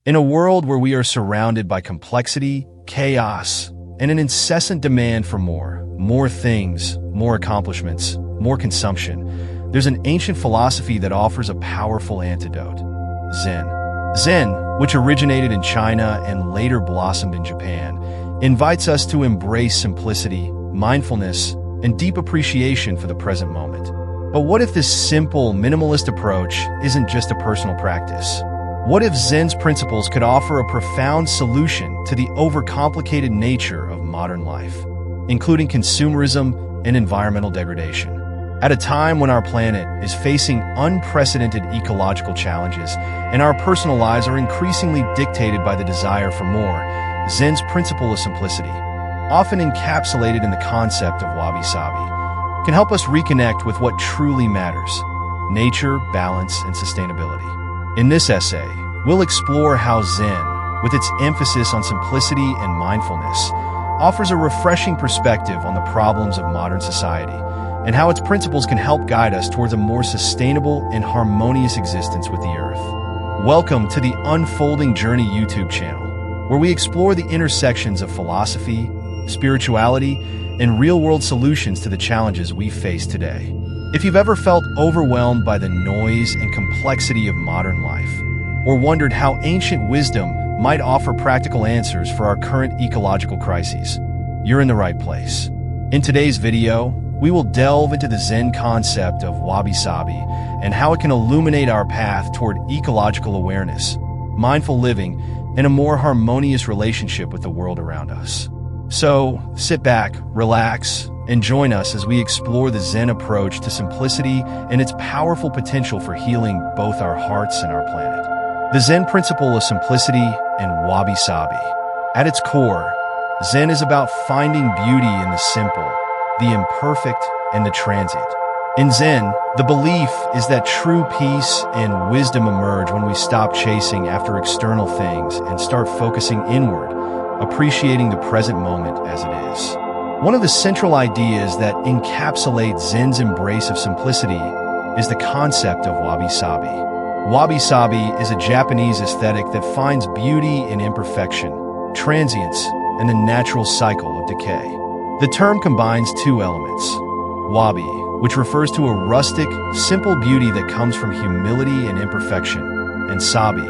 In a world where we are surrounded by complexity, chaos, and an incessant demand for more things, more accomplishments, more consumption, there's an ancient philosophy that offers a powerful antidote: Zen. Zen, which originated in China and later blossomed in Japan, invites us to embrace simplicity, mindfulness, and deep appreciation for the present moment. But what if this simple, minimalist approach isn't just a personal practice? What if Zen's principles could offer a profound solution to the overcomplicated nature of modern life, including consumerism and environmental degradation? At a time when our planet is facing unprecedented ecological challenges and our personal lives are increasingly dictated by the desire for more, Zen's principle of simplicity, often encapsulated in the concept of Wabi Sabi, can help us reconnect with what truly matters: nature, balance, and sustainability. In this essay, we'll explore how Zen, with its emphasis on simplicity and mindfulness, offers a refreshing perspective on the problems of modern society, and how its principles can help guide us towards a more sustainable and harmonious existence with the Earth. Welcome to the Unfolding Journey YouTube channel, where we explore the intersections of philosophy, spirituality, and real-world solutions to the challenges we face today. If you've ever felt overwhelmed by the noise and complexity of modern life, or wondered how ancient wisdom might offer practical answers for our current ecological crises, you're in the right place. In today's video, we will delve into the Zen concept of Wabi Sabi and how it can illuminate our path toward ecological awareness, mindful living, and a more harmonious relationship with the world around us. So, sit back, relax, and join us as we explore the Zen approach to simplicity and its powerful potential for healing both our hearts and our planet. The Zen principle of simplicity and Wabi Sabi. At its core, Zen is about finding beauty in the simple, the imperfect, and the transient. In Zen, the belief is that true peace and wisdom emerge when we stop chasing after external things and start focusing inward, appreciating the present moment as it is. One of the central ideas that encapsulates Zen's embrace of simplicity is the concept of Wabi Sabi. Wabi Sabi is a Japanese aesthetic that finds beauty in imperfection, transience, and the natural cycle of decay. The term combines two elements: wabi, which refers to a rustic, simple beauty that comes from humility and imperfection, and sabi,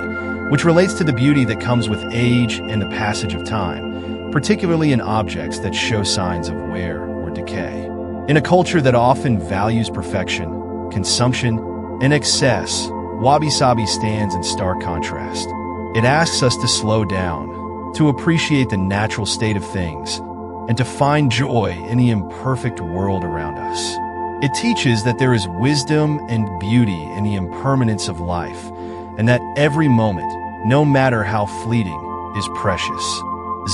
which relates to the beauty that comes with age and the passage of time, particularly in objects that show signs of wear or decay. In a culture that often values perfection, consumption, and excess, Wabi Sabi stands in stark contrast. It asks us to slow down, to appreciate the natural state of things, and to find joy in the imperfect world around us. It teaches that there is wisdom and beauty in the impermanence of life, and that every moment, no matter how fleeting, is precious.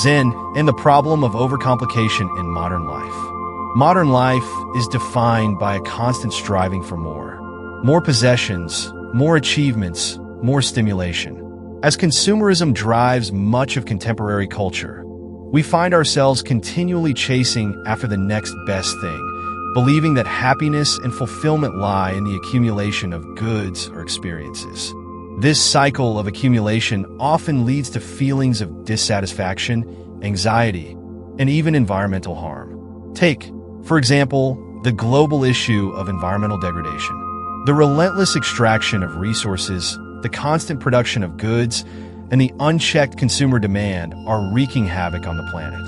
Zen and the problem of overcomplication in modern life. Modern life is defined by a constant striving for more. More possessions, more achievements, more stimulation. As consumerism drives much of contemporary culture, we find ourselves continually chasing after the next best thing, believing that happiness and fulfillment lie in the accumulation of goods or experiences. This cycle of accumulation often leads to feelings of dissatisfaction, anxiety, and even environmental harm. Take, for example, the global issue of environmental degradation. The relentless extraction of resources, the constant production of goods, and the unchecked consumer demand are wreaking havoc on the planet.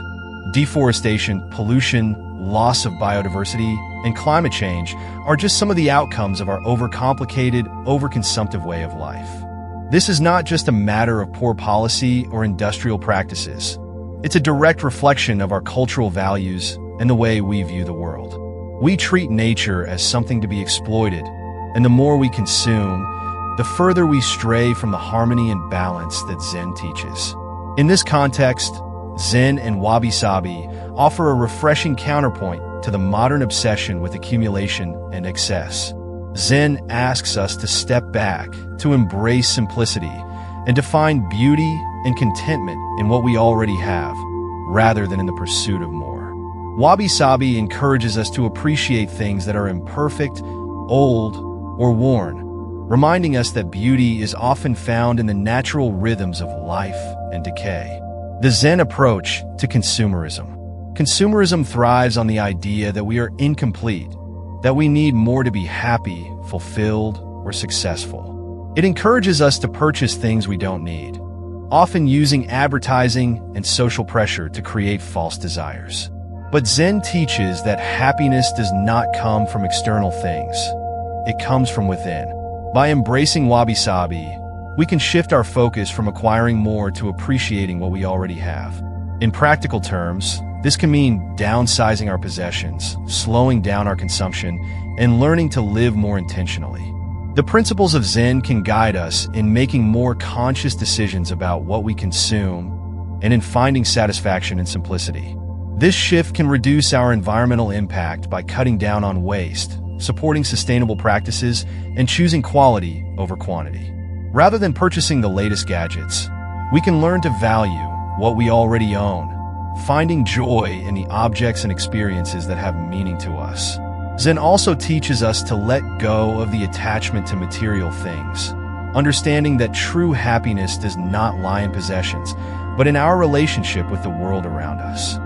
Deforestation, pollution, loss of biodiversity, and climate change are just some of the outcomes of our overcomplicated, overconsumptive way of life. This is not just a matter of poor policy or industrial practices. It's a direct reflection of our cultural values and the way we view the world. We treat nature as something to be exploited, and the more we consume, the further we stray from the harmony and balance that Zen teaches. In this context, Zen and Wabi Sabi offer a refreshing counterpoint to the modern obsession with accumulation and excess. Zen asks us to step back, to embrace simplicity, and to find beauty and contentment in what we already have, rather than in the pursuit of more. Wabi Sabi encourages us to appreciate things that are imperfect, old, or worn, reminding us that beauty is often found in the natural rhythms of life and decay. The Zen approach to consumerism. Consumerism thrives on the idea that we are incomplete, that we need more to be happy, fulfilled, or successful. It encourages us to purchase things we don't need, often using advertising and social pressure to create false desires. But Zen teaches that happiness does not come from external things. It comes from within. By embracing Wabi Sabi, we can shift our focus from acquiring more to appreciating what we already have. In practical terms, this can mean downsizing our possessions, slowing down our consumption, and learning to live more intentionally. The principles of Zen can guide us in making more conscious decisions about what we consume and in finding satisfaction in simplicity. This shift can reduce our environmental impact by cutting down on waste, supporting sustainable practices, and choosing quality over quantity. Rather than purchasing the latest gadgets, we can learn to value what we already own, finding joy in the objects and experiences that have meaning to us. Zen also teaches us to let go of the attachment to material things, understanding that true happiness does not lie in possessions, but in our relationship with the world around us.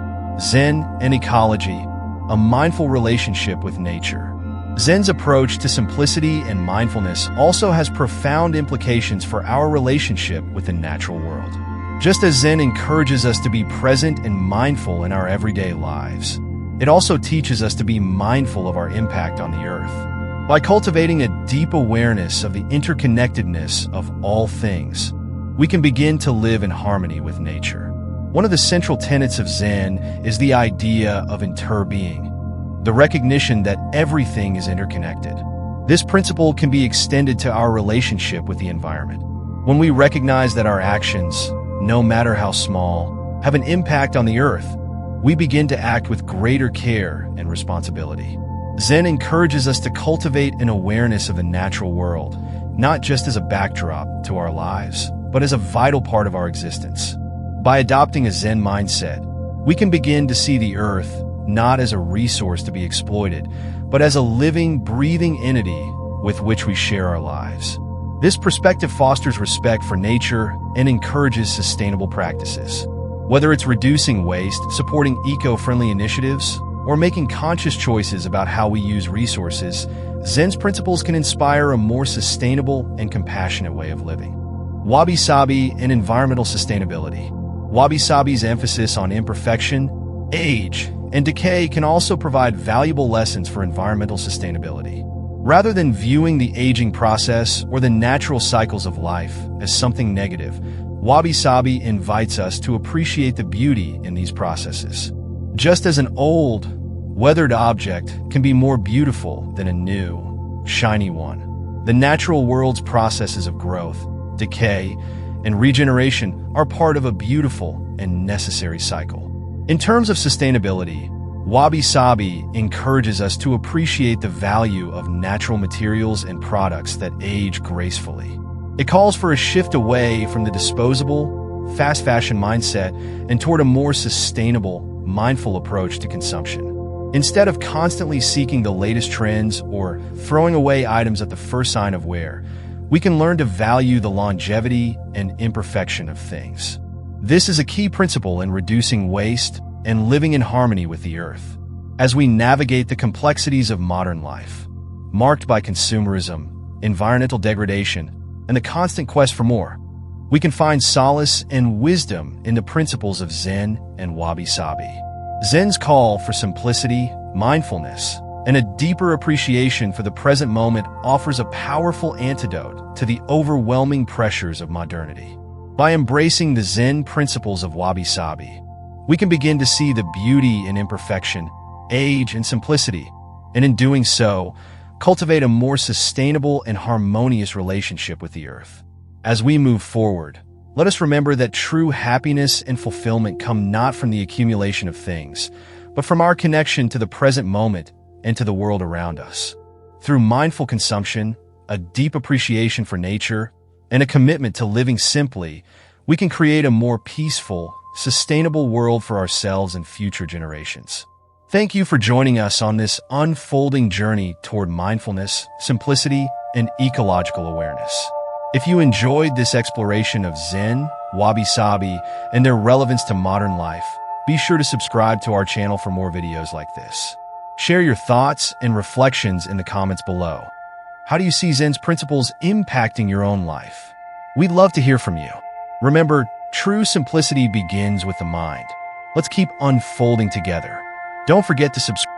Zen and ecology, a mindful relationship with nature. Zen's approach to simplicity and mindfulness also has profound implications for our relationship with the natural world. Just as Zen encourages us to be present and mindful in our everyday lives, it also teaches us to be mindful of our impact on the earth. By cultivating a deep awareness of the interconnectedness of all things, we can begin to live in harmony with nature. One of the central tenets of Zen is the idea of interbeing, the recognition that everything is interconnected. This principle can be extended to our relationship with the environment. When we recognize that our actions, no matter how small, have an impact on the earth, we begin to act with greater care and responsibility. Zen encourages us to cultivate an awareness of the natural world, not just as a backdrop to our lives, but as a vital part of our existence. By adopting a Zen mindset, we can begin to see the earth not as a resource to be exploited, but as a living, breathing entity with which we share our lives. This perspective fosters respect for nature and encourages sustainable practices. Whether it's reducing waste, supporting eco-friendly initiatives, or making conscious choices about how we use resources, Zen's principles can inspire a more sustainable and compassionate way of living. Wabi Sabi and environmental sustainability. Wabi Sabi's emphasis on imperfection, age, and decay can also provide valuable lessons for environmental sustainability. Rather than viewing the aging process or the natural cycles of life as something negative, Wabi Sabi invites us to appreciate the beauty in these processes. Just as an old, weathered object can be more beautiful than a new, shiny one, the natural world's processes of growth, decay, and regeneration are part of a beautiful and necessary cycle. In terms of sustainability, Wabi Sabi encourages us to appreciate the value of natural materials and products that age gracefully. It calls for a shift away from the disposable, fast fashion mindset and toward a more sustainable, mindful approach to consumption. Instead of constantly seeking the latest trends or throwing away items at the first sign of wear, we can learn to value the longevity and imperfection of things. This is a key principle in reducing waste and living in harmony with the earth. As we navigate the complexities of modern life, marked by consumerism, environmental degradation, and the constant quest for more, we can find solace and wisdom in the principles of Zen and Wabi Sabi. Zen's call for simplicity, mindfulness, and a deeper appreciation for the present moment offers a powerful antidote to the overwhelming pressures of modernity. By embracing the Zen principles of Wabi Sabi, we can begin to see the beauty in imperfection, age, and simplicity, and in doing so, cultivate a more sustainable and harmonious relationship with the earth. As we move forward, let us remember that true happiness and fulfillment come not from the accumulation of things, but from our connection to the present moment and to the world around us. Through mindful consumption, a deep appreciation for nature, and a commitment to living simply, we can create a more peaceful, sustainable world for ourselves and future generations. Thank you for joining us on this unfolding journey toward mindfulness, simplicity, and ecological awareness. If you enjoyed this exploration of Zen, Wabi Sabi, and their relevance to modern life, be sure to subscribe to our channel for more videos like this. Share your thoughts and reflections in the comments below. How do you see Zen's principles impacting your own life? We'd love to hear from you. Remember, true simplicity begins with the mind. Let's keep unfolding together. Don't forget to subscribe.